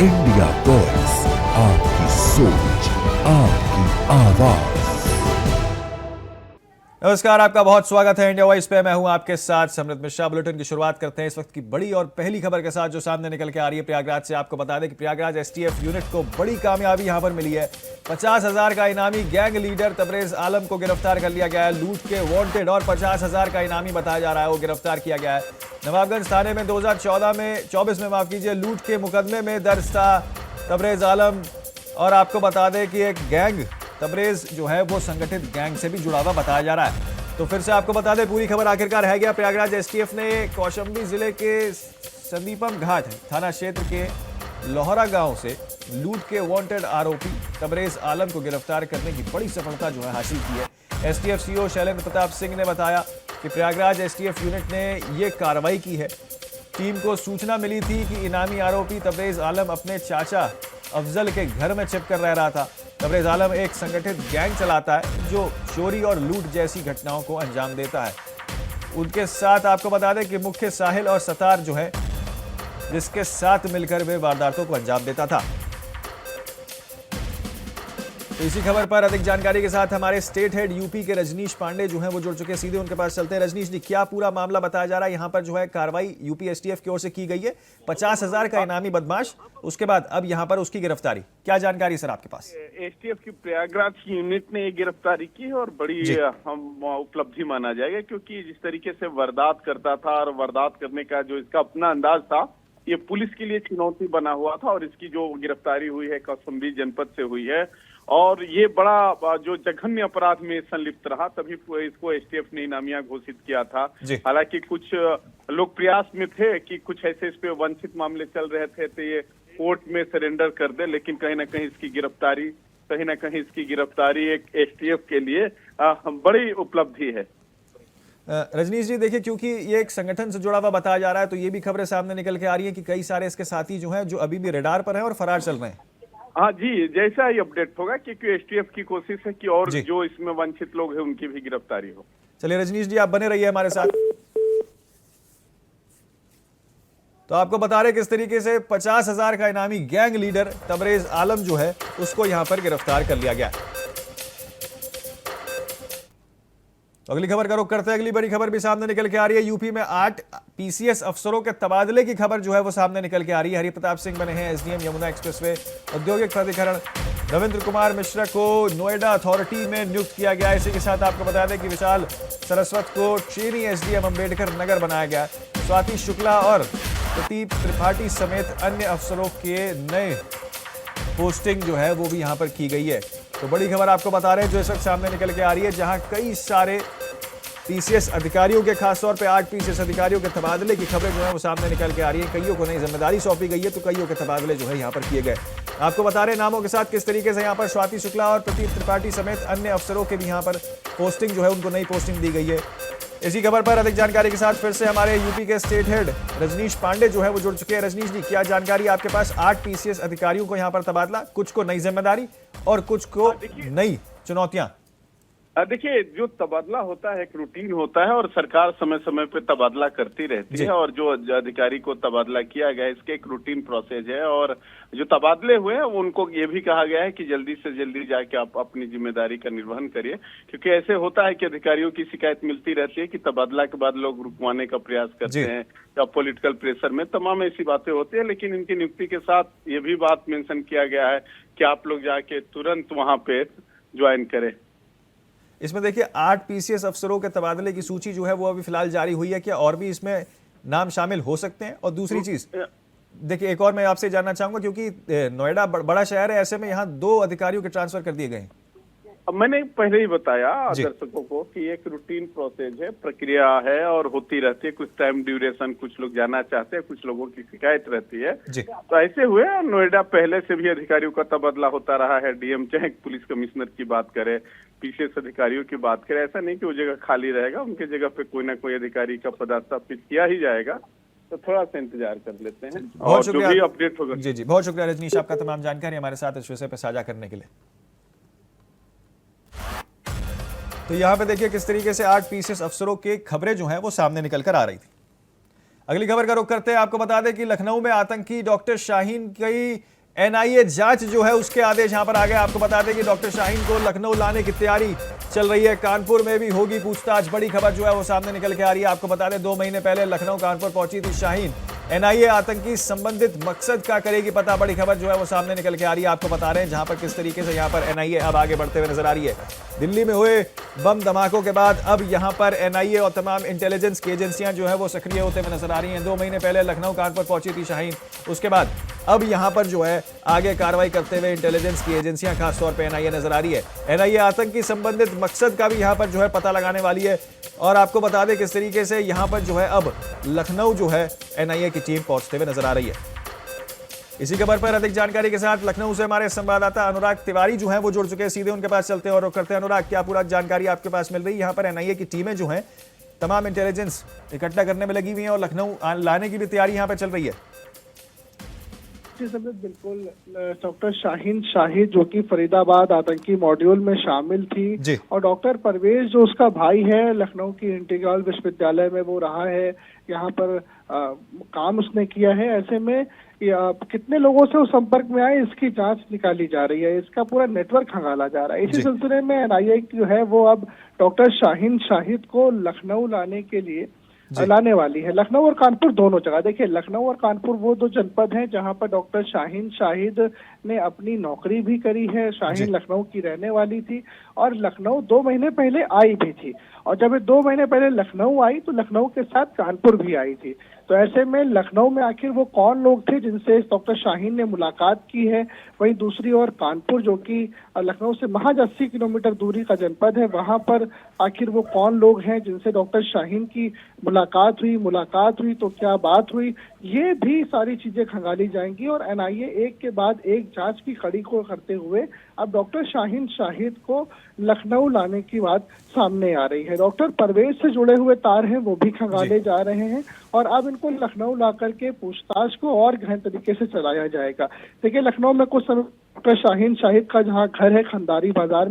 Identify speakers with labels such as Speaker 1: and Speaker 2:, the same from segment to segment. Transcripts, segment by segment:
Speaker 1: India voice, आपकी सोच, आपकी आवाज।
Speaker 2: नमस्कार, आपका बहुत स्वागत है इंडिया वॉइस पे। मैं हूं आपके साथ समृत मिश्रा। बुलेटिन की शुरुआत करते हैं इस वक्त की बड़ी और पहली खबर के साथ जो सामने निकल के आ रही है प्रयागराज से। आपको बता दें कि प्रयागराज एसटीएफ यूनिट को बड़ी कामयाबी यहां पर मिली है। 50,000 का इनामी गैंग लीडर तबरेज आलम को गिरफ्तार कर लिया गया है। लूट के वांटेड और 50,000 का इनामी बताया जा रहा है वो गिरफ्तार किया गया है। नवाबगंज थाने में 2024 में लूट के मुकदमे में दर्ज था तबरेज आलम। और आपको बता दें कि एक गैंग तबरेज जो है वो संगठित गैंग से भी जुड़ा हुआ बताया जा रहा है। तो फिर से आपको बता दें पूरी खबर आखिरकार है क्या। प्रयागराज एसटीएफ ने कौशाम्बी जिले के संदीपम घाट थाना क्षेत्र के लोहरा गांव से लूट के वांटेड आरोपी तबरेज आलम को गिरफ्तार करने की बड़ी सफलता जो है हासिल की है। एसटीएफ सीओ शैलेंद्र प्रताप सिंह ने बताया कि प्रयागराज एसटीएफ यूनिट ने ये कार्रवाई की है। टीम को सूचना मिली थी कि इनामी आरोपी तबरेज आलम अपने चाचा अफजल के घर में छिपकर रह रहा था। तबरेज आलम एक संगठित गैंग चलाता है जो चोरी और लूट जैसी घटनाओं को अंजाम देता है। उनके साथ आपको बता दें कि मुख्य साहिल और सतार जो है जिसके साथ मिलकर वे वारदातों को अंजाम देता था। तो इसी खबर पर अधिक जानकारी के साथ हमारे स्टेट हेड यूपी के रजनीश पांडे जो हैं वो जुड़ चुके हैं। सीधे उनके पास चलते हैं। रजनीश जी, क्या पूरा मामला बताया जा रहा है? यहाँ पर जो है कार्रवाई यूपी एसटीएफ की ओर से की गई है। 50,000 का इनामी बदमाश, उसके बाद अब यहाँ पर उसकी गिरफ्तारी। क्या जानकारी सर आपके पास?
Speaker 3: एसटीएफ की प्रयागराज की यूनिट ने ये गिरफ्तारी की है और बड़ी हम उपलब्धि माना जाएगा, क्योंकि जिस तरीके से वारदात करता था और वारदात करने का जो इसका अपना अंदाज था, ये पुलिस के लिए चुनौती बना हुआ था। और इसकी जो गिरफ्तारी हुई है कौशाम्बी जनपद से हुई है और ये बड़ा जो जघन्य अपराध में संलिप्त रहा, तभी इसको एसटीएफ ने इनामिया घोषित किया था। हालांकि कुछ लोग प्रयास में थे कि कुछ ऐसे इस पे वंचित मामले चल रहे थे तो ये कोर्ट में सरेंडर कर दे, लेकिन कहीं ना कहीं इसकी गिरफ्तारी एक एसटीएफ के लिए बड़ी उपलब्धि है।
Speaker 2: रजनीश जी, देखिए, क्योंकि ये एक संगठन से जुड़ा हुआ बताया जा रहा है तो ये भी खबरें सामने निकल के आ रही है कि कई सारे इसके साथी जो हैं जो अभी भी रडार पर हैं और फरार चल रहे हैं।
Speaker 3: हाँ जी, जैसा ही अपडेट होगा, क्योंकि एसटीएफ की कोशिश है कि और जो इसमें वंचित लोग हैं उनकी भी गिरफ्तारी हो।
Speaker 2: चलिए रजनीश जी, आप बने रहिए हमारे साथ। तो आपको बता रहे किस तरीके से 50,000 का इनामी गैंग लीडर तबरेज आलम जो है उसको यहां पर गिरफ्तार कर लिया गया। अगली खबर का रुख करते हैं। अगली बड़ी खबर भी सामने निकल के आ रही है। यूपी में 8 पीसीएस अफसरों के तबादले की खबर जो है वो सामने निकल के आ रही है। हरिप्रताप सिंह बने हैं एसडीएम यमुना एक्सप्रेसवे औद्योगिक प्राधिकरण। रविंद्र कुमार मिश्रा को नोएडा अथॉरिटी में नियुक्त किया गया। इसी के साथ आपको बता दें कि विशाल सरस्वत को चेनी एसडीएम अंबेडकर नगर बनाया गया। स्वाति शुक्ला और प्रदीप त्रिपाठी समेत अन्य अफसरों के नए पोस्टिंग जो है वो भी यहां पर की गई है। तो बड़ी खबर आपको बता रहे हैं जो इस वक्त सामने निकल के आ रही है, जहां कई सारे पीसीएस अधिकारियों के, खासतौर पे 8 पीसीएस अधिकारियों के तबादले की खबरें जो है वो सामने निकल के आ रही है। कईयों को नई जिम्मेदारी सौंपी गई है तो कईयों के तबादले जो है यहाँ पर किए गए। आपको बता रहे नामों के साथ किस तरीके से यहाँ पर स्वाति शुक्ला और प्रदीप त्रिपाठी समेत अन्य अफसरों के भी यहाँ पर पोस्टिंग जो है उनको नई पोस्टिंग दी गई है। इसी खबर पर अधिक जानकारी के साथ फिर से हमारे यूपी के स्टेट हेड रजनीश पांडे जो है वो जुड़ चुके हैं। रजनीश जी, क्या जानकारी आपके पास? 8 पीसीएस अधिकारियों को यहाँ पर तबादला, कुछ को नई जिम्मेदारी और कुछ को नई चुनौतियां।
Speaker 3: देखिए, जो तबादला होता है एक रूटीन होता है और सरकार समय समय पे तबादला करती रहती है। और जो अधिकारी को तबादला किया गया है इसके एक रूटीन प्रोसेस है। और जो तबादले हुए हैं उनको ये भी कहा गया है कि जल्दी से जल्दी जाके आप अपनी जिम्मेदारी का निर्वहन करिए, क्योंकि ऐसे होता है कि अधिकारियों की शिकायत मिलती रहती है कि तबादला के बाद लोग रुकवाने का प्रयास करते हैं या पॉलिटिकल प्रेशर में, तमाम ऐसी बातें होती है। लेकिन इनकी नियुक्ति के साथ ये भी बात मेंशन किया गया है कि आप लोग जाके तुरंत वहां पे ज्वाइन करें।
Speaker 2: इसमें देखिए 8 पीसीएस अफसरों के तबादले की सूची जो है वो अभी फिलहाल जारी हुई है। क्या और भी इसमें नाम शामिल हो सकते हैं? और दूसरी चीज देखिए, एक और मैं आपसे जानना चाहूंगा, क्योंकि नोएडा बड़ा शहर है, ऐसे में यहाँ 2 अधिकारियों के ट्रांसफर कर दिए गए हैं।
Speaker 3: अब मैंने पहले ही बताया दर्शकों को कि एक रूटीन प्रोसेस है, प्रक्रिया है और होती रहती है। कुछ टाइम ड्यूरेशन, कुछ लोग जाना चाहते हैं, कुछ लोगों की शिकायत रहती है। तो ऐसे हुए नोएडा पहले से भी अधिकारियों का तबादला होता रहा है। डीएम चाहे पुलिस कमिश्नर की बात करे, पीसीएस अधिकारियों की बात करे, ऐसा नहीं कि वो जगह खाली रहेगा, उनके जगह पे कोई ना कोई अधिकारी का पदस्थापित किया ही जाएगा। तो थोड़ा सा इंतजार कर लेते हैं और जो भी अपडेट होगा।
Speaker 2: जी, बहुत शुक्रिया रजनीश, आपका तमाम जानकारी हमारे साथ इस विषय पर साझा करने के लिए। तो यहाँ पे देखिए किस तरीके से 8 पीसीएस अफसरों के खबरें जो हैं वो सामने निकल कर आ रही थी। अगली खबर का रुख करते हैं। आपको बता दें कि लखनऊ में आतंकी डॉक्टर शाहीन की एनआईए जांच जो है उसके आदेश यहां पर आ गए। आपको बता दें कि डॉक्टर शाहीन को लखनऊ लाने की तैयारी चल रही है। कानपुर में भी होगी पूछताछ। बड़ी खबर जो है वो सामने निकल के आ रही है। आपको बता दें 2 महीने पहले लखनऊ कानपुर पहुंची थी शाहीन। एनआईए आतंकी संबंधित मकसद का करेगी पता। बड़ी खबर जो है वो सामने निकल के आ रही है। आपको बता रहे हैं जहां पर किस तरीके से यहां पर एनआईए अब आगे बढ़ते हुए नजर आ रही है। दिल्ली में हुए बम धमाकों के बाद अब यहां पर एनआईए और तमाम इंटेलिजेंस की एजेंसियां जो है वो सक्रिय होते हुए नजर आ रही हैं। 2 महीने पहले लखनऊ कानपुर पहुंची थी शाहीन। उसके बाद अब यहां पर जो है आगे कार्रवाई करते हुए इंटेलिजेंस की एजेंसियां खासतौर पर एनआईए नजर आ रही है। एनआईए आतंकी संबंधित मकसद का भी यहां पर जो है पता लगाने वाली है। और आपको बता दें किस तरीके से यहां पर जो है अब लखनऊ जो है एनआईए की टीम पहुंचते हुए नजर आ रही है। इसी खबर पर अधिक जानकारी के साथ लखनऊ से हमारे संवाददाता अनुराग तिवारी जो हैं वो जुड़ चुके हैं। सीधे उनके पास चलते हैं और करते हैं। अनुराग, क्या पूरा जानकारी आपके पास मिल रही है? यहाँ पर एनआईए की टीमें जो हैं तमाम इंटेलिजेंस इकट्ठा करने में लगी हुई हैं और लखनऊ लाने की भी तैयारी यहाँ पर चल रही है।
Speaker 4: बिल्कुल, डॉक्टर शाहीन शाहिद जो कि फरीदाबाद आतंकी मॉड्यूल में शामिल थी और डॉक्टर परवेज जो उसका भाई है लखनऊ की इंटीग्रल विश्वविद्यालय में वो रहा है, यहाँ पर काम उसने किया है। ऐसे में कितने लोगों से वो संपर्क में आए इसकी जांच निकाली जा रही है। इसका पूरा नेटवर्क खंगाला जा रहा है। इसी सिलसिले में एनआईए जो है वो अब डॉक्टर शाहीन शाहिद को लखनऊ लाने के लिए लाने वाली है। लखनऊ और कानपुर दोनों जगह। देखिए, लखनऊ और कानपुर वो 2 जनपद हैं जहां पर डॉक्टर शाहीन शाहिद ने अपनी नौकरी भी करी है। शाहीन लखनऊ की रहने वाली थी और लखनऊ 2 महीने पहले आई भी थी। और जब ये 2 महीने पहले लखनऊ आई तो लखनऊ के साथ कानपुर भी आई थी। तो ऐसे में लखनऊ में आखिर वो कौन लोग थे जिनसे डॉक्टर शाहीन ने मुलाकात की है, वहीं दूसरी ओर कानपुर जो कि लखनऊ से महज 80 किलोमीटर दूरी का जनपद है, वहां पर आखिर वो कौन लोग हैं जिनसे डॉक्टर शाहीन की मुलाकात हुई तो क्या बात हुई, ये भी सारी चीजें खंगाली जाएंगी। और एनआईए एक के बाद एक जांच की कड़ी को करते हुए अब डॉक्टर शाहीन शाहिद को लखनऊ लाने की बात सामने आ रही है। डॉक्टर परवेज से जुड़े हुए तार हैं वो भी खंगाले जा रहे हैं और अब इनको लखनऊ ला करके पूछताछ को और गहन तरीके से चलाया जाएगा। देखिए, लखनऊ में कुछ समय डॉक्टर शाहीन शाहिद का जहां घर है खंडारी बाजार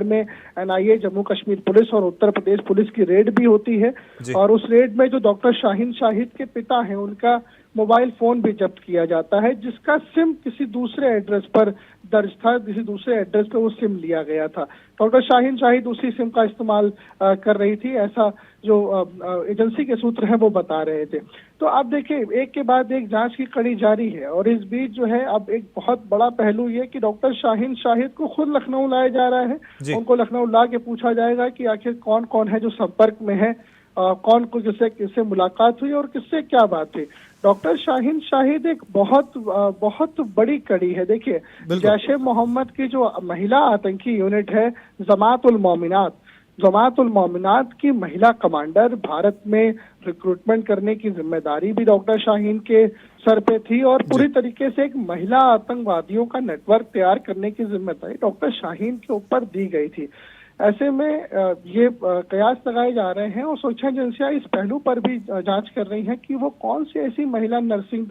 Speaker 4: में एनआईए, जम्मू कश्मीर पुलिस और उत्तर प्रदेश पुलिस की रेड भी होती है। और उस रेड में जो डॉक्टर शाहीन शाहिद के पिता हैं उनका मोबाइल फोन भी जब्त किया जाता है, जिसका सिम किसी दूसरे एड्रेस पर दर्ज था, किसी दूसरे एड्रेस पे वो सिम लिया गया था। डॉक्टर शाहीन शाहिद उसी सिम का इस्तेमाल कर रही थी, ऐसा जो एजेंसी के सूत्र हैं वो बता रहे थे। तो अब देखिए, एक के बाद एक जांच की कड़ी जारी है और इस बीच जो है अब एक बहुत बड़ा पहलू ये कि डॉक्टर शाहीन शाहिद को खुद लखनऊ लाया जा रहा है। उनको लखनऊ ला के पूछा जाएगा कि आखिर कौन कौन है जो संपर्क में है, कौन को किससे मुलाकात हुई और किससे क्या बात हुई। डॉक्टर शाहीन शाहिद एक बहुत बड़ी कड़ी है। देखिए, जैश-ए मोहम्मद की जो महिला आतंकी यूनिट है जमात उल मोमिनात की महिला कमांडर भारत में रिक्रूटमेंट करने की जिम्मेदारी भी डॉक्टर शाहीन के सर पे थी और पूरी तरीके से एक महिला आतंकवादियों का नेटवर्क तैयार करने की जिम्मेदारी डॉक्टर शाहीन के ऊपर दी गई थी। ऐसे में ये कयास लगाए जा रहे हैं और सुरक्षा एजेंसियां इस पहलू पर भी जांच कर रही हैं कि वो कौन सी ऐसी महिला नर्सिंग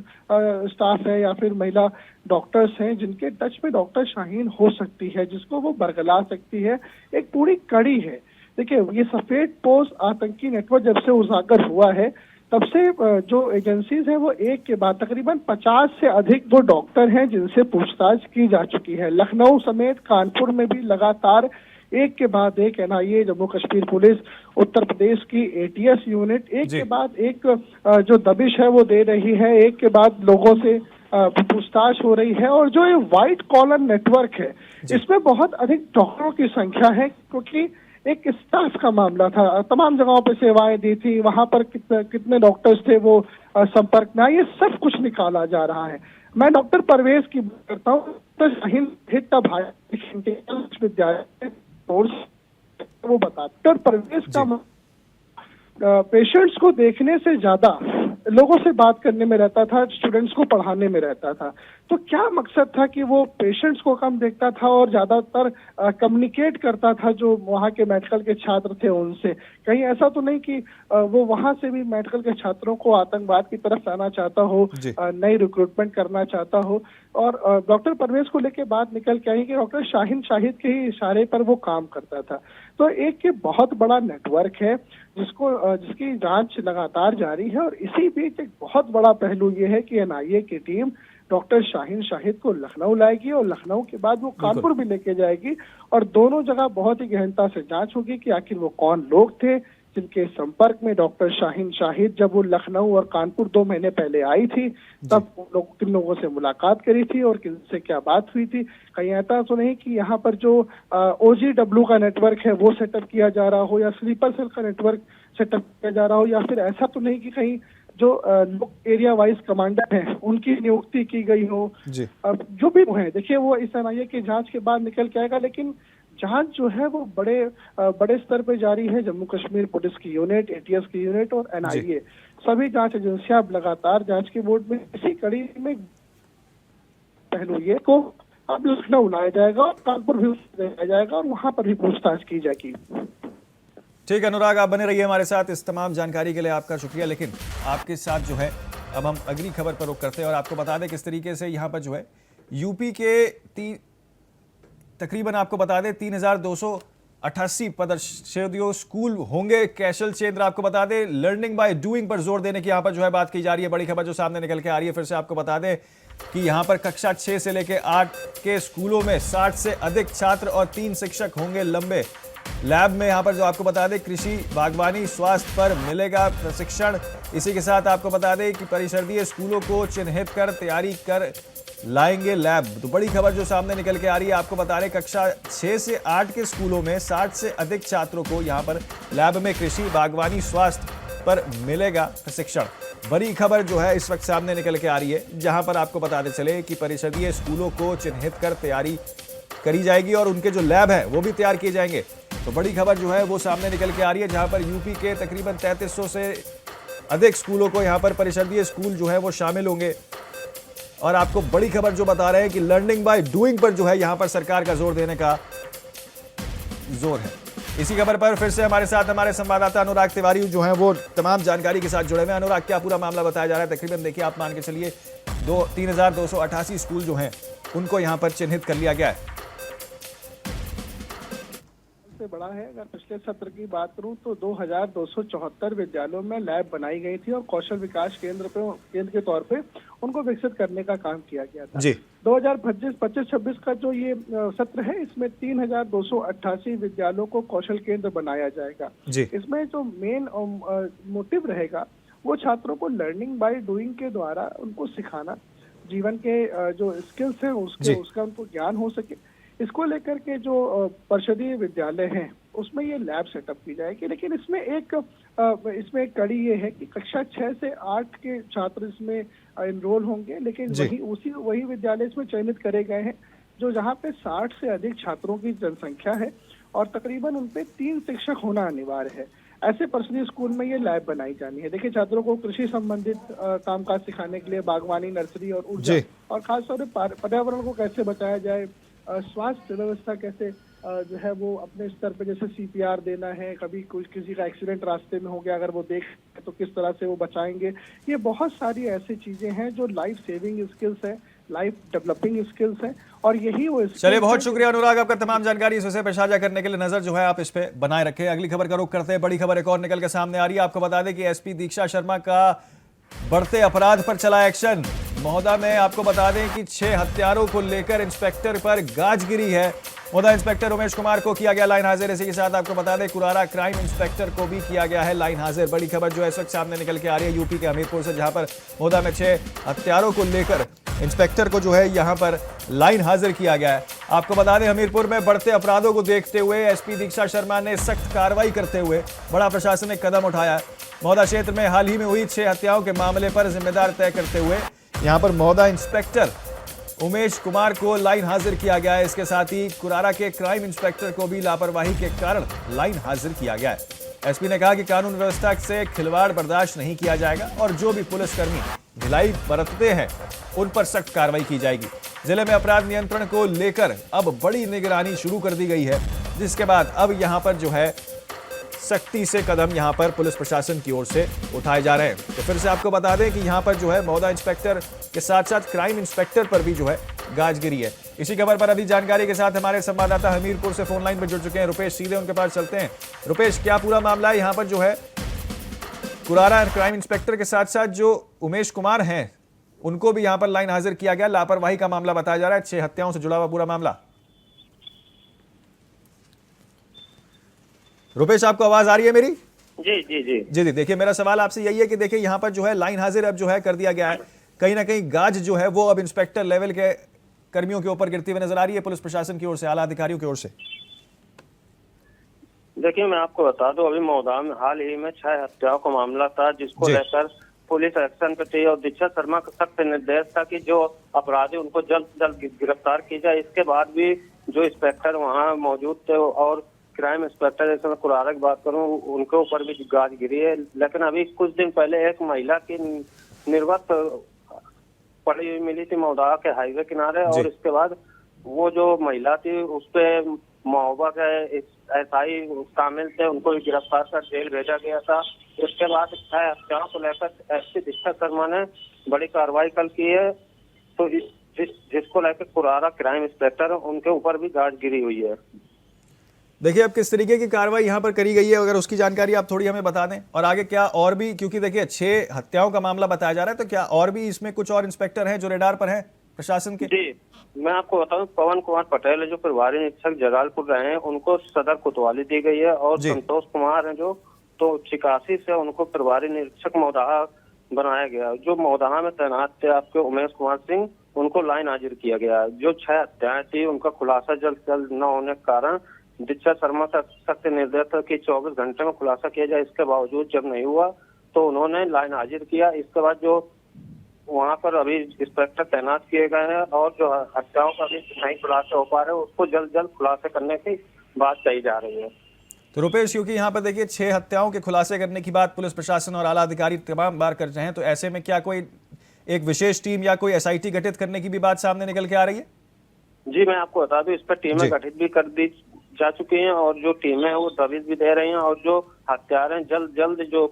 Speaker 4: स्टाफ है या फिर महिला डॉक्टर्स हैं जिनके टच में डॉक्टर शाहीन हो सकती है, जिसको वो बरगला सकती है। एक पूरी कड़ी है। देखिए, ये सफेद पोस्ट आतंकी नेटवर्क जब से उजागर हुआ है तब से जो एजेंसीज हैं वो एक के बाद तकरीबन 50 से अधिक वो डॉक्टर हैं जिनसे पूछताछ की जा चुकी है। लखनऊ समेत कानपुर में भी लगातार एक के बाद एक एनआईए, जम्मू कश्मीर पुलिस, उत्तर प्रदेश की एटीएस यूनिट एक के बाद एक जो दबिश है वो दे रही है, एक के बाद लोगों से पूछताछ हो रही है। और जो ये व्हाइट कॉलर नेटवर्क है इसमें बहुत अधिक डॉक्टरों की संख्या है, क्योंकि एक स्टाफ का मामला था, तमाम जगहों पे सेवाएं दी थी, वहां पर कितने डॉक्टर्स थे वो संपर्क में आए, ये सब कुछ निकाला जा रहा है। मैं डॉक्टर परवेज की बात करता हूँ। डॉक्टर शाहीन हिट विश्वविद्यालय वो बताते परवेज का पेशेंट्स को देखने से ज्यादा लोगों से बात करने में रहता था, स्टूडेंट्स को पढ़ाने में रहता था। तो क्या मकसद था कि वो पेशेंट्स को कम देखता था और ज्यादातर कम्युनिकेट करता था जो वहाँ के मेडिकल के छात्र थे उनसे? कहीं ऐसा तो नहीं कि वो वहाँ से भी मेडिकल के छात्रों को आतंकवाद की तरफ लाना चाहता हो, नई रिक्रूटमेंट करना चाहता हो? और डॉक्टर परवेज को लेके बात निकल के आई कि डॉक्टर शाहीन शाहिद के ही इशारे पर वो काम करता था। तो एक बहुत बड़ा नेटवर्क है जिसकी जांच लगातार जारी है, और इसी बीच एक बहुत बड़ा पहलू ये है कि एनआईए की टीम डॉक्टर शाहीन शाहिद को लखनऊ लाएगी और लखनऊ के बाद वो कानपुर भी लेके जाएगी, और दोनों जगह बहुत ही गहनता से जांच होगी कि आखिर वो कौन लोग थे जिनके संपर्क में डॉक्टर शाहीन शाहिद, जब वो लखनऊ और कानपुर 2 महीने पहले आई थी, तब किन लोगों से मुलाकात करी थी और किनसे क्या बात हुई थी। कहीं ऐसा तो नहीं कि यहाँ पर जो OGW का नेटवर्क है वो सेटअप किया जा रहा हो, या स्लीपर सेल का नेटवर्क सेटअप किया जा रहा हो, या फिर ऐसा तो नहीं कि कहीं जो लोग एरिया वाइज कमांडर हैं उनकी नियुक्ति की गई हो। जो भी है, देखिए वो इस एनआईए की जांच के बाद निकल के आएगा, लेकिन जांच जो है वो बड़े स्तर पे जारी है। जम्मू कश्मीर पुलिस की यूनिट, ATS की यूनिट और एनआईए, सभी जांच एजेंसियां अब लगातार जांच के बोर्ड में, इसी कड़ी में पहलू ये को अब लखनऊ लाया जाएगा और कानपुर भी लाया जाएगा और वहां पर भी पूछताछ की जाएगी।
Speaker 2: ठीक है अनुराग, आप बने रहिए हमारे साथ। इस तमाम जानकारी के लिए आपका शुक्रिया। लेकिन आपके साथ जो है अब हम अगली खबर पर रुख करते हैं और आपको बता दें किस तरीके से यहाँ पर जो है यूपी के तकरीबन आपको बता दें 3288 पदच्छेदियों स्कूल होंगे कैशल क्षेत्र। आपको बता दें लर्निंग बाय डूइंग पर जोर देने की यहाँ पर जो है बात की जा रही है। बड़ी खबर जो सामने निकल के आ रही है, फिर से आपको बता दें कि यहाँ पर कक्षा 6 से लेकर 8 के स्कूलों में 60 से अधिक छात्र और 3 शिक्षक होंगे लंबे। लैब में यहाँ पर जो आपको बता दें कृषि, बागवानी, स्वास्थ्य पर मिलेगा प्रशिक्षण। इसी के साथ आपको बता दें कि परिषदीय स्कूलों को चिन्हित कर तैयारी कर लाएंगे लैब। तो बड़ी खबर जो सामने निकल के आ रही है, आपको बता रहे कक्षा 6 से 8 के स्कूलों में 60 से अधिक छात्रों को यहाँ पर लैब में कृषि, बागवानी, स्वास्थ्य पर मिलेगा प्रशिक्षण। बड़ी खबर जो है इस वक्त सामने निकल के आ रही है, जहां पर आपको बताते चले कि परिषदीय स्कूलों को चिन्हित कर तैयारी करी जाएगी और उनके जो लैब है वो भी तैयार किए जाएंगे। तो बड़ी खबर जो है वो सामने निकल के आ रही है, जहां पर यूपी के तकरीबन 3300 से अधिक स्कूलों को यहाँ पर परिषदीय स्कूल जो है वो शामिल होंगे। और आपको बड़ी खबर जो बता रहे हैं कि लर्निंग बाय डूइंग पर जो है यहाँ पर सरकार का जोर देने का जोर है। इसी खबर पर फिर से हमारे साथ हमारे संवाददाता अनुराग तिवारी जो हैं वो तमाम जानकारी के साथ जुड़े हुए हैं। अनुराग, क्या पूरा मामला बताया जा रहा है? तकरीबन देखिए, आप मान के चलिए 3288 स्कूल जो हैं उनको यहाँ पर चिन्हित कर लिया गया है।
Speaker 4: बड़ा है, अगर पिछले सत्र की बात करूं तो 2274 विद्यालयों में लैब बनाई गई थी और कौशल विकास केंद्र के तौर पे उनको विकसित करने का काम किया गया था। 2025-26 का जो ये सत्र है, इसमें 3288 विद्यालयों को कौशल केंद्र बनाया जाएगा। इसमें जो मेन मोटिव रहेगा वो छात्रों को लर्निंग बाय डूइंग के द्वारा उनको सिखाना, जीवन के जो स्किल्स हैं उसका उनको ज्ञान हो सके। इसको लेकर के जो परिषदीय विद्यालय हैं उसमें ये लैब सेटअप की जाएगी। लेकिन इसमें एक कड़ी ये है कि कक्षा 6 से 8 के छात्र इसमें इनरोल होंगे, लेकिन वही विद्यालय इसमें चयनित करे गए हैं जो जहाँ पे 60 से अधिक छात्रों की जनसंख्या है और तकरीबन उनपे 3 शिक्षक होना अनिवार्य है। ऐसे परिषदीय स्कूल में ये लैब बनाई जानी है। देखिए, छात्रों को कृषि संबंधित कामकाज सिखाने के लिए बागवानी, नर्सरी और ऊर्जा और खासतौर पर पर्यावरण को कैसे बचाया जाए, स्वास्थ्य व्यवस्था कैसे जो है वो अपने स्तर पे, जैसे CPR देना है, कभी किसी का एक्सीडेंट रास्ते में हो गया अगर वो देख तो किस तरह से वो बचाएंगे। ये बहुत सारी ऐसी चीजें हैं जो लाइफ सेविंग स्किल्स है, लाइफ डेवलपिंग स्किल्स है, और यही वो।
Speaker 2: चलिए, बहुत शुक्रिया अनुराग आपका तमाम जानकारी इस विषय पर साझा करने के लिए। नजर जो है आप इस पे बनाए रखें। अगली खबर का रुख करते हैं। बड़ी खबर एक और निकल के सामने आ रही है। आपको बता दें कि SP दीक्षा शर्मा का बढ़ते अपराध पर चला एक्शन। महोदा में आपको बता दें कि 6 हत्यारों को लेकर इंस्पेक्टर पर गाज गिरी है। महोदा इंस्पेक्टर उमेश कुमार को किया गया लाइन हाजिर। इसी के साथ आपको बता दें कुरारा क्राइम इंस्पेक्टर को भी किया गया है लाइन हाजिर। बड़ी खबर जो है इस वक्त सामने निकल के आ रही है यूपी के हमीरपुर से, जहां पर महोदा में 6 हत्यारों को लेकर इंस्पेक्टर को जो है यहां पर लाइन हाजिर किया गया है। आपको बता दें हमीरपुर में बढ़ते अपराधों को देखते हुए SP दीक्षा शर्मा ने सख्त कार्रवाई करते हुए बड़ा प्रशासनिक कदम उठाया है। महोदा क्षेत्र में हाल ही में हुई 6 हत्याओं के मामले पर जिम्मेदार तय करते हुए यहां पर महोदा इंस्पेक्टर उमेश कुमार को लाइन हाजिर किया गया है। इसके साथ ही कुरारा के क्राइम इंस्पेक्टर को भी लापरवाही के कारण लाइन हाजिर किया गया है। SP ने कहा कि कानून व्यवस्था से खिलवाड़ बर्दाश्त नहीं किया जाएगा और जो भी पुलिसकर्मी ढिलाई बरतते हैं उन पर सख्त कार्रवाई की जाएगी। जिले में अपराध नियंत्रण को लेकर अब बड़ी निगरानी शुरू कर दी गई है, जिसके बाद अब यहां पर जो है सख्ती से कदम यहां पर पुलिस प्रशासन की ओर से उठाए जा रहे हैं। तो फिर से आपको बता दें कि यहां पर जो है मौदा इंस्पेक्टर के साथ साथ क्राइम इंस्पेक्टर पर भी जो है गाज गिरी है। इसी खबर पर अभी जानकारी के साथ हमारे संवाददाता हमीरपुर से फोन लाइन पर जुड़ चुके हैं रुपेश, सीधे उनके पास चलते हैं। रुपेश, क्या पूरा मामला है? यहाँ पर जो है कुरारा क्राइम इंस्पेक्टर के साथ साथ जो उमेश कुमार हैं उनको भी यहाँ पर लाइन हाजिर किया गया, लापरवाही का मामला बताया जा रहा है, 6 हत्याओं से जुड़ा हुआ पूरा मामला। रुपेश, आपको आवाज आ रही है मेरी?
Speaker 5: जी जी जी
Speaker 2: जी जी। देखिए, मेरा सवाल आपसे यही है कि देखिए यहाँ पर जो है लाइन हाजिर अब जो है कर दिया गया है, कहीं ना कहीं गाज जो है वो अब इंस्पेक्टर लेवल के कर्मियों के ऊपर गिरती हुई नजर आ रही है पुलिस प्रशासन की ओर से, आला अधिकारियों की ओर से।
Speaker 5: देखिए, मैं आपको बता दूं, अभी मौदा में हाल ही में 6 हत्याओं का मामला था, जिसको लेकर पुलिस एक्शन पे थी और दीक्षा शर्मा का सख्त निर्देश था कि जो अपराधी उनको जल्द से जल्द गिरफ्तार किया जाए। इसके बाद भी जो इंस्पेक्टर वहाँ मौजूद थे और क्राइम इंस्पेक्टर, जैसे मैं कुरारा की बात करूं, उनके ऊपर भी गाज गिरी है। लेकिन अभी कुछ दिन पहले एक महिला की निर्वस्त्र पड़ी हुई मिली थी मौदा के हाईवे किनारे, और इसके बाद वो जो महिला थी उस पे महोबा के SI शामिल थे, उनको गिरफ्तार कर जेल भेजा गया था। इसके बाद 6 हत्याओं को लेकर SP दीक्षा शर्मा ने बड़ी कार्रवाई कल की है। तो जिसको लेकर कुरारा क्राइम इंस्पेक्टर उनके ऊपर भी गाज गिरी हुई है।
Speaker 2: देखिए, अब किस तरीके की कार्रवाई यहाँ पर करी गई है, अगर उसकी जानकारी आप थोड़ी हमें बता दें, और आगे क्या और भी, क्योंकि देखिए 6 हत्याओं का मामला बताया जा रहा है, तो क्या और भी इसमें कुछ और इंस्पेक्टर हैं जो रेडार पर हैं प्रशासन के?
Speaker 5: जी, मैं आपको बताऊं, पवन कुमार पटेल जो प्रभारी निरीक्षक जलालपुर रहे हैं, उनको सदर कोतवाली दी गई है, और संतोष कुमार है जो तो चिकासी से उनको प्रभारी निरीक्षक मौदाहा बनाया गया। जो मौदाहा में तैनात थे आपके उमेश कुमार सिंह, उनको लाइन हाजिर किया गया। जो 6 हत्याएं थी उनका खुलासा जल्द न होने के कारण दीक्षा शर्मा का सख्त निर्देश था कि 24 घंटे में खुलासा किया जाए। इसके बावजूद जब नहीं हुआ तो उन्होंने लाइन हाजिर किया। इसके बाद जो वहाँ पर अभी इंस्पेक्टर तैनात किए गए हैं और जो हत्याओं का भी नहीं खुलासा हो पा रहे उसको जल्द जल्द खुलासा करने की बात कही जा रही है।
Speaker 2: तो रुपेश, क्योंकि यहाँ पर देखिए 6 हत्याओं के खुलासे करने की बात पुलिस प्रशासन और आला अधिकारी तमाम बार कर रहे हैं, तो ऐसे में क्या कोई एक विशेष टीम या कोई SIT गठित करने की भी बात सामने निकल के आ रही है?
Speaker 5: जी, मैं आपको बता दूं, इस पर टीमें गठित भी कर दी जा चुकी हैं और जो टीमें हैं वो दबिश भी दे रही हैं, और जो हत्यारे हैं जल्द जो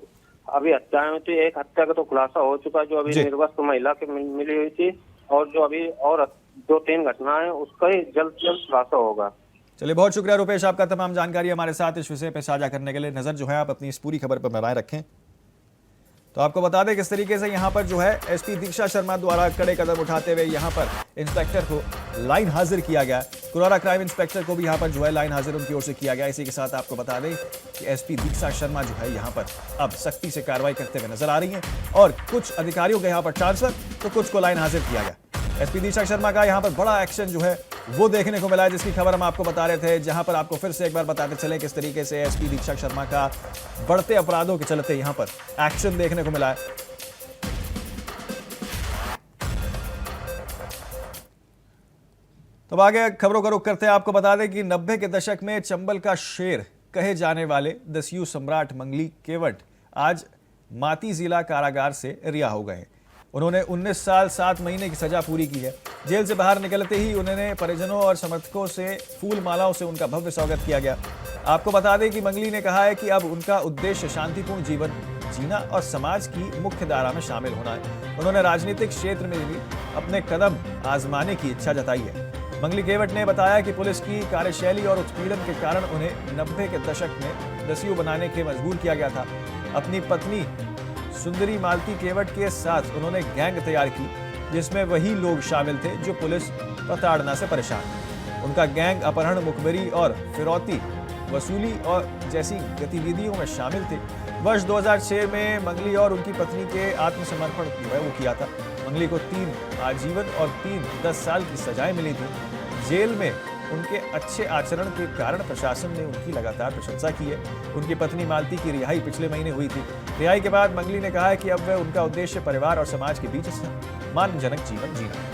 Speaker 5: अभी हत्याएं हुई थी, एक हत्या का तो खुलासा हो चुका है जो अभी निर्वस्त्र महिला की मिली हुई थी, और जो अभी और 2-3 घटनाएं उसका ही जल्द खुलासा होगा।
Speaker 2: चलिए, बहुत शुक्रिया रुपेश आपका तमाम जानकारी हमारे साथ इस विषय पर साझा करने के लिए। नजर जो है आप अपनी इस पूरी खबर पर बनाए रखें। तो आपको बता दें किस तरीके से यहाँ पर जो है SP दीक्षा शर्मा द्वारा कड़े कदम उठाते हुए यहाँ पर इंस्पेक्टर को लाइन हाजिर किया गया। कुरारा क्राइम इंस्पेक्टर को भी यहाँ पर जो है लाइन हाजिर उनकी ओर से किया गया। इसी के साथ आपको बता दें कि SP दीक्षा शर्मा जो है यहाँ पर अब सख्ती से कार्रवाई करते हुए नजर आ रही हैं, और कुछ अधिकारियों के यहाँ पर ट्रांसफर तो कुछ को लाइन हाजिर किया गया। SP दीक्षा शर्मा का यहाँ पर बड़ा एक्शन जो है वो देखने को मिला है, जिसकी खबर हम आपको बता रहे थे, जहां पर आपको फिर से एक बार बताते चले किस तरीके से SP दीक्षा शर्मा का बढ़ते अपराधों के चलते यहां पर एक्शन देखने को मिला है। तो आगे खबरों का रुख करते हैं। आपको बता दें कि 90 के दशक में चंबल का शेर कहे जाने वाले दस्यु सम्राट मंगली केवट आज माती जिला कारागार से रिहा हो गए। उन्होंने 19 साल 7 महीने की सजा पूरी की है। जेल से बाहर निकलते ही उन्होंने परिजनों और समर्थकों से फूल मालाओं से उनका भव्य स्वागत किया गया। आपको बता दें कि मंगली ने कहा है कि अब उनका उद्देश्य शांतिपूर्ण जीवन जीना और समाज की मुख्य धारा में शामिल होना है। उन्होंने राजनीतिक क्षेत्र में भी अपने कदम आजमाने की इच्छा जताई है। मंगली केवट ने बताया कि पुलिस की कार्यशैली और उत्पीड़न के कारण उन्हें 90 के दशक में दस्यु बनाने के मजबूर किया गया था। अपनी पत्नी सुंदरी मालती केवट के साथ उन्होंने गैंग तैयार की, जिसमें वही लोग शामिल थे जो पुलिस प्रताड़ना से परेशान थे। उनका गैंग अपहरण, मुखबिरी और फिरौती वसूली और जैसी गतिविधियों में शामिल थे। वर्ष 2006 में मंगली और उनकी पत्नी के आत्मसमर्पण वो किया था। मंगली को 3 आजीवन और 3 10 साल की सजाएं मिली थी। जेल में उनके अच्छे आचरण के कारण प्रशासन ने उनकी लगातार प्रशंसा की है। उनकी पत्नी मालती की रिहाई पिछले महीने हुई थी। रिहाई के बाद मंगली ने कहा है कि अब वह उनका उद्देश्य परिवार और समाज के बीच सम्मानजनक जीवन जीना है।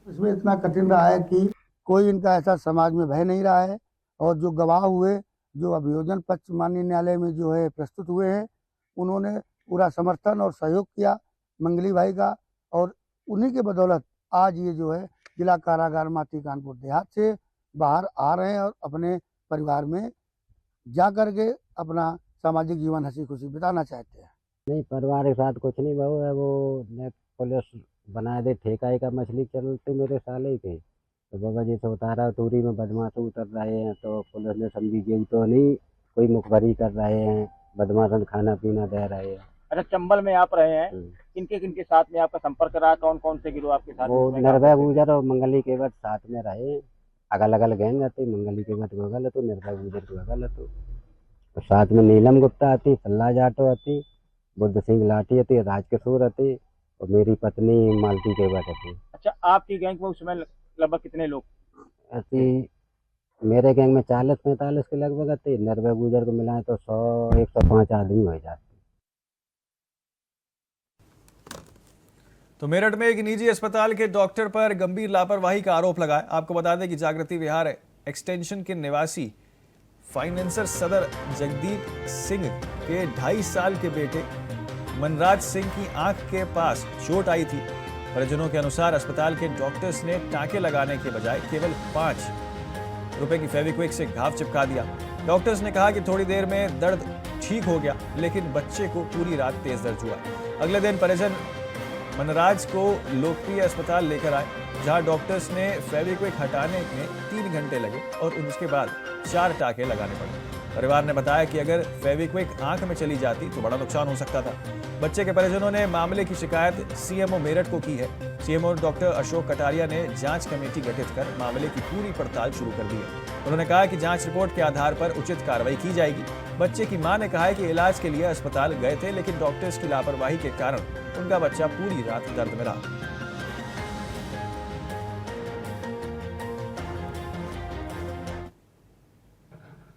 Speaker 6: इसमें इतना कठिन रहा है कि कोई इनका ऐसा समाज में भय नहीं रहा है, और जो गवाह हुए, जो अभियोजन पक्ष माननीय न्यायालय में जो है प्रस्तुत हुए हैं, उन्होंने पूरा समर्थन और सहयोग किया मंगली भाई का, और उन्हीं के बदौलत आज ये जो है जिला कारागार माती कानपुर देहात से बाहर आ रहे हैं और अपने परिवार में जा करके अपना सामाजिक जीवन हंसी खुशी बिताना चाहते हैं।
Speaker 7: नहीं, परिवार के साथ कुछ नहीं बहु है, वो ने पुलिस बना दे ठेका का मछली चलते मेरे साले के, तो बाबा जी से उतारा टूरी में बदमाश उतर रहे हैं, तो पुलिस ने समझी जेब तो नहीं, कोई मुखबरी कर रहे हैं, बदमाशन खाना पीना दे रहे हैं।
Speaker 8: अच्छा, चंबल में आप रहे हैं, किनके साथ में आपका संपर्क रहा, कौन कौन से गिरोह आपके साथ?
Speaker 7: वो निर्भय गुजर और मंगली के बाद साथ में रहे, अगल अगल गैंग आते, मंगली के बाद अगल तो निर्भय गुजर को अगल तो साथ में नीलम गुप्ता आती, सल्ला जाटो आती, बुद्ध सिंह लाठी आती, राजकिशोर आती, और मेरी पत्नी मालती के बाद आती।
Speaker 8: अच्छा, आपकी गैंग में उस समय लगभग कितने लोग
Speaker 7: आती? मेरे गैंग में 40-45 के लगभग आते, निर्भय गुजर को मिलाए तो 100-105 आदमी हो जाते।
Speaker 2: तो मेरठ में एक निजी अस्पताल के डॉक्टर पर गंभीर लापरवाही का आरोप लगा है। आपको बता दें कि जागृति विहार एक्सटेंशन के निवासी फाइनेंसर सदर जगदीप सिंह के 2.5 साल के बेटे मनराज सिंह की आंख के पास चोट आई थी। परिजनों के अनुसार अस्पताल के डॉक्टर्स ने टांके लगाने के बजाय केवल 5 रुपए की फेविक्विक से घाव चिपका दिया। डॉक्टर्स ने कहा कि थोड़ी देर में दर्द ठीक हो गया, लेकिन बच्चे को पूरी रात तेज दर्द हुआ। अगले दिन परिजन मनराज को लोकप्रिय अस्पताल लेकर आए, जहां डॉक्टर्स ने फेविक्विक हटाने में 3 घंटे लगे और उसके बाद 4 टाँके लगाने पड़े। परिवार ने बताया कि अगर फेविक्विक आंख में चली जाती तो बड़ा नुकसान हो सकता था। बच्चे के परिजनों ने मामले की शिकायत सीएमओ मेरठ को की है। सीएमओ डॉक्टर अशोक कटारिया ने जांच कमेटी गठित कर मामले की पूरी पड़ताल शुरू कर दी है। उन्होंने कहा कि जांच रिपोर्ट के आधार पर उचित कार्रवाई की जाएगी। बच्चे की मां ने कहा है कि इलाज के लिए अस्पताल गए थे, लेकिन डॉक्टर्स की लापरवाही के कारण उनका बच्चा पूरी रात दर्द में रहा।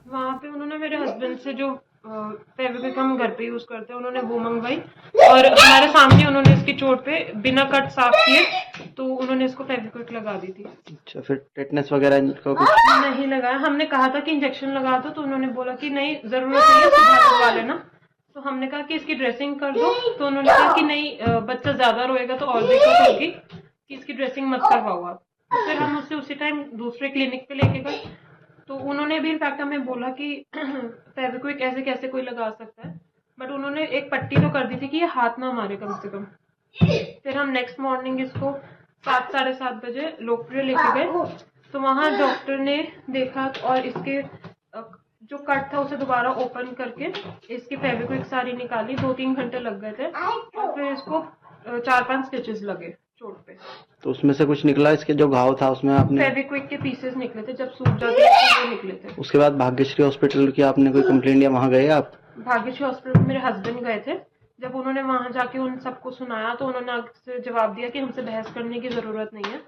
Speaker 9: वहाँ पे उन्होंने मेरे हस्बैंड से जो फेविक्विक हम घर पे यूज करते हैं, उन्होंने वो मंगवाई और हमारे सामने उन्होंने इसकी चोट पे बिना कट साफ किए तो उन्होंने इसको फेविक्विक लगा दी थी।
Speaker 10: अच्छा, फिर टेटनस वगैरह का कुछ
Speaker 9: नहीं लगाया। हमने कहा था कि इंजेक्शन लगा दो, तो उन्होंने बोला कि नहीं जरूरत नहीं है, सुबह लगवा लेना। तो हमने कहा कि इसकी ड्रेसिंग कर दो, तो उन्होंने कहा कि नहीं, बच्चा ज्यादा रोएगा तो और दिक्कत होगी, कि इसकी ड्रेसिंग मत करवाओ आप। फिर हम उससे उसी टाइम दूसरे क्लिनिक पे लेके गए, तो उन्होंने भी इनफैक्ट हमें बोला कि फेविक्विक ऐसे कैसे कोई लगा सकता है, बट उन्होंने एक पट्टी तो कर दी थी कि ये हाथ ना मारे कम से कम। फिर हम नेक्स्ट मॉर्निंग इसको 7-7:30 बजे लोकप्रिय लेके गए, तो वहाँ डॉक्टर ने देखा और इसके जो कट था उसे दोबारा ओपन करके इसकी फेविक्विक सारी निकाली। 2-3 घंटे लग गए थे और फिर इसको 4-5 स्टिचेस लगे चोट पे।
Speaker 10: तो उसमें से कुछ निकला? इसके जो घाव था उसमें आपने
Speaker 9: फेविक्विक के पीसेस निकले थे, जब सूख जाते थे वो निकले थे।
Speaker 10: उसके बाद भाग्यश्री हॉस्पिटल की आपने कोई कंप्लेंट या वहाँ गए आप?
Speaker 9: भाग्यश्री हॉस्पिटल मेरे हस्बैंड गए थे। जब उन्होंने वहां जाके उन सबको सुनाया तो उन्होंने आगे जवाब दिया कि हमसे बहस करने की जरूरत नहीं है,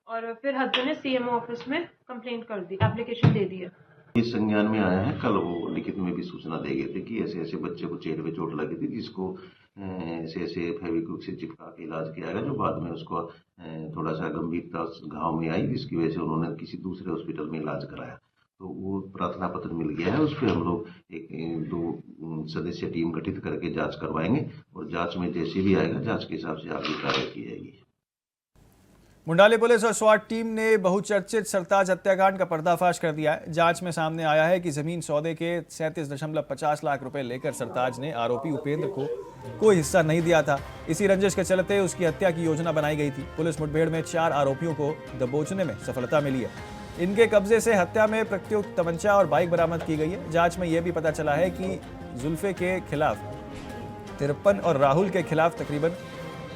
Speaker 9: और फिर हस्बैंड ने सीएमओ ऑफिस में कंप्लेंट कर दी, एप्लीकेशन दे दी है।
Speaker 11: इस संज्ञान में आया है। कल वो लिखित में भी सूचना दे गए थे कि ऐसे ऐसे बच्चे को चेहरे पे चोट लगी थी, जिसको ऐसे ऐसे फेविक्विक से चिपका के इलाज किया गया, जो बाद में उसको थोड़ा सा गंभीरता घाव में आई, जिसकी वजह से उन्होंने किसी दूसरे हॉस्पिटल में इलाज कराया। तो वो प्रार्थना पत्र मिल गया है, उस पर हम लोग एक 2 सदस्य टीम गठित करके जांच करवाएंगे और जांच में जैसे भी आएगा जांच के हिसाब से आगे कार्रवाई की जाएगी।
Speaker 2: मुंडाली पुलिस और स्वाट टीम ने बहुचर्चित सरताज हत्याकांड का पर्दाफाश कर दिया है। जांच में सामने आया है कि जमीन सौदे के 37.50 लाख रुपए लेकर सरताज ने आरोपी उपेंद्र को कोई हिस्सा नहीं दिया था। इसी रंजिश के चलते उसकी हत्या की योजना बनाई गई थी। पुलिस मुठभेड़ में 4 आरोपियों को दबोचने में सफलता मिली है। इनके कब्जे से हत्या में प्रयुक्त तमंचा और बाइक बरामद की गई है। जांच में यह भी पता चला है कि जुल्फे के खिलाफ 53 और राहुल के खिलाफ तकरीबन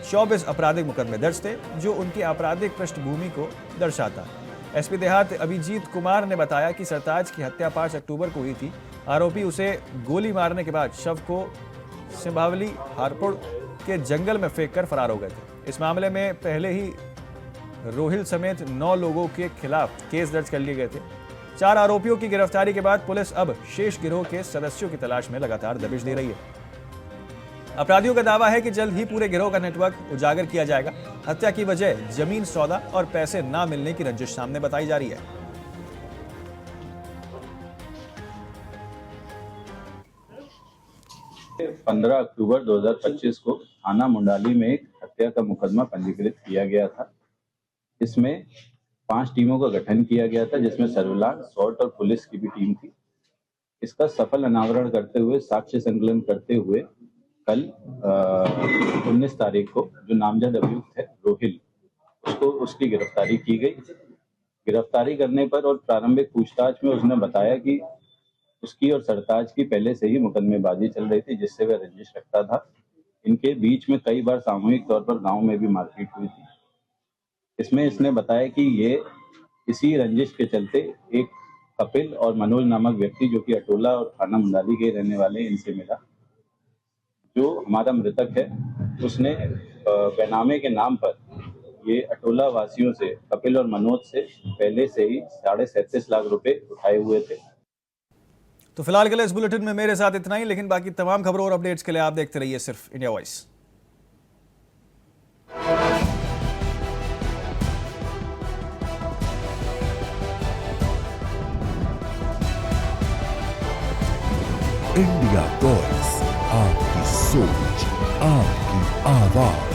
Speaker 2: 24 आपराधिक मुकदमे दर्ज थे, जो उनकी आपराधिक पृष्ठभूमि को दर्शाता है। एसपी देहात अभिजीत कुमार ने बताया कि सरताज की हत्या 5 अक्टूबर को हुई थी। आरोपी उसे गोली मारने के बाद शव को सिंभावली हारपुर के जंगल में फेंककर फरार हो गए थे। इस मामले में पहले ही रोहिल समेत 9 लोगों के खिलाफ केस दर्ज कर लिए गए थे। 4 आरोपियों की गिरफ्तारी के बाद पुलिस अब शेष गिरोह के सदस्यों की तलाश में लगातार दबिश दे रही है। अपराधियों का दावा है कि जल्द ही पूरे गिरोह का नेटवर्क उजागर किया जाएगा। हत्या की वजह जमीन सौदा और पैसे ना मिलने की रंजिश सामने बताई जा रही है।
Speaker 12: 15 अक्टूबर 2025 को थाना मुंडाली में एक हत्या का मुकदमा पंजीकृत किया गया था। इसमें 5 टीमों का गठन किया गया था, जिसमें सर्विलांस, सॉर्ट और पुलिस की भी टीम थी। इसका सफल अनावरण करते हुए, साक्ष्य संकलन करते हुए कल 19 तारीख को जो नामजद अभियुक्त है रोहिल, उसकी गिरफ्तारी की गई। गिरफ्तारी करने पर और प्रारंभिक पूछताछ में उसने बताया कि उसकी और सरताज की पहले से ही मुकदमेबाजी चल रही थी, जिससे वह रंजिश रखता था। इनके बीच में कई बार सामूहिक तौर पर गांव में भी मारपीट हुई थी। इसमें इसने बताया कि ये इसी रंजिश के चलते एक कपिल और मनोज नामक व्यक्ति, जो कि अटोला और थाना मुंडाली के रहने वाले, इनसे मिला। जो हमारा मृतक है उसने बैनामे के नाम पर ये अटोला वासियों से, कपिल और मनोज से पहले से ही 37.5 लाख रुपए उठाए हुए थे।
Speaker 2: तो फिलहाल के लिए इस बुलेटिन में मेरे साथ इतना ही, लेकिन बाकी तमाम खबरों और अपडेट्स के लिए आप देखते रहिए सिर्फ इंडिया वॉइस।
Speaker 1: इंडिया वॉइस, आपकी सोच, आपकी आवाज।